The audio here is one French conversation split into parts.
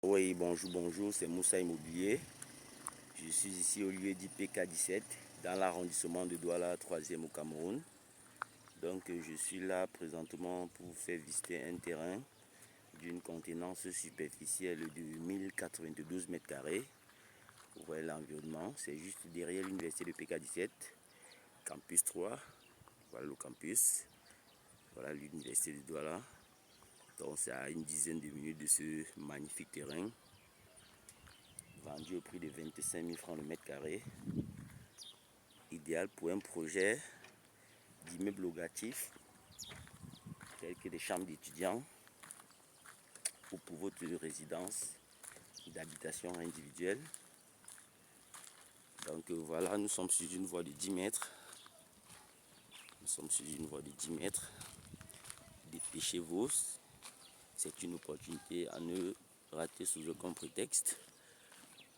Oui, bonjour, c'est Moussa Immobilier. Je suis ici au lieu d'IPK17, dans l'arrondissement de Douala, 3e au Cameroun. Donc, je suis là présentement pour faire visiter un terrain d'une contenance superficielle de 1092 mètres carrés. Vous voyez l'environnement, c'est juste derrière l'université de PK17, campus 3. Voilà le campus, voilà l'université de Douala. Donc, c'est à une dizaine de minutes de ce magnifique terrain, vendu au prix de 25 000 francs le mètre carré. Idéal pour un projet d'immeuble locatif, tel que des chambres d'étudiants ou pour votre résidence d'habitation individuelle. Donc voilà, nous sommes sur une voie de 10 mètres. Dépêchez-vous, c'est une opportunité à ne rater sous aucun prétexte.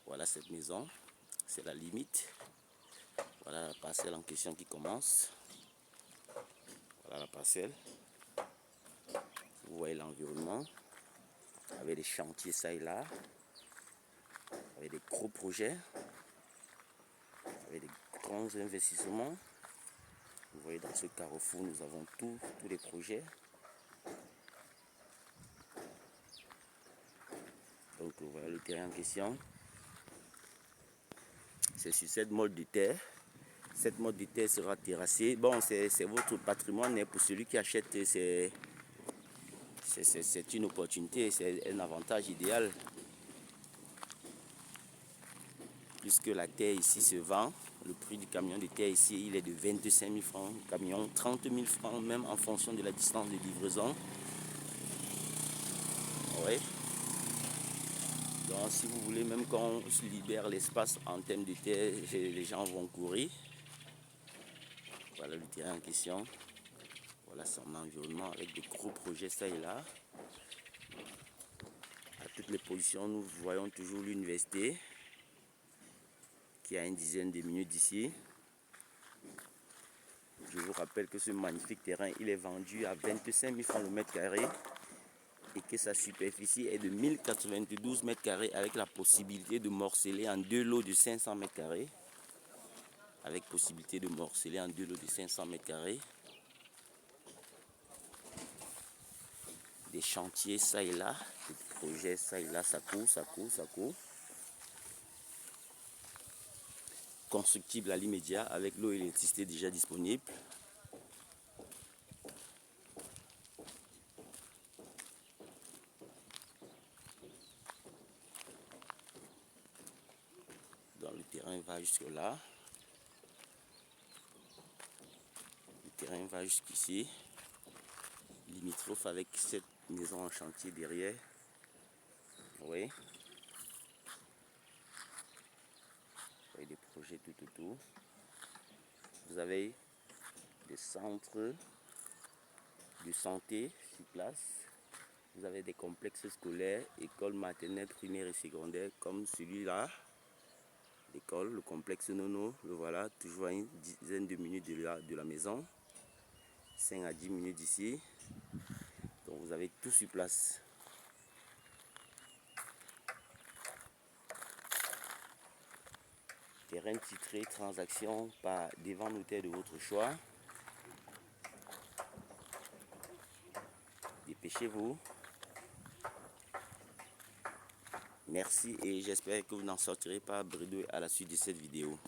Voilà cette maison, c'est la limite. Voilà la parcelle en question qui commence. Voilà la parcelle. Vous voyez l'environnement, avec des chantiers ça et là, avec des gros projets, avec des grands investissements. Vous voyez, dans ce carrefour, nous avons tous les projets. Donc voilà le terrain en question. C'est sur cette motte de terre. Cette motte de terre sera terrassée. Bon, c'est votre patrimoine, et pour celui qui achète, c'est une opportunité, c'est un avantage idéal. Puisque la terre ici se vend, le prix du camion de terre ici, il est de 25 000 francs, camion 30 000 francs, même en fonction de la distance de livraison. Oui. Donc si vous voulez, même quand on se libère l'espace en termes de terre, les gens vont courir. Voilà le terrain en question. Voilà son environnement avec des gros projets ça et là. À toutes les positions, nous voyons toujours l'université qui est à une dizaine de minutes d'ici. Je vous rappelle que ce magnifique terrain, il est vendu à 25 000 francs le mètre carré et que sa superficie est de 1092 mètres carrés avec la possibilité de morceler en deux lots de 500 mètres carrés. Avec possibilité de morceler en deux lots de 500 mètres carrés. Des chantiers ça et là, des projets ça et là, ça court. Constructible à l'immédiat avec l'eau et l'électricité déjà disponible. Donc le terrain va jusque là. Le terrain va jusqu'ici. Limitrophe avec cette maison en chantier derrière. Oui. Vous voyez des projets tout autour. Vous avez des centres de santé sur place. Vous avez des complexes scolaires, écoles maternelles, primaires et secondaires comme celui-là. L'école, le complexe Nono, le voilà, toujours à une dizaine de minutes de la maison. 5 à 10 minutes d'ici. Donc vous avez tout sur place. Terrain titré, transaction par des vents notaires de votre choix. Dépêchez-vous. Merci et j'espère que vous n'en sortirez pas bredouille à la suite de cette vidéo.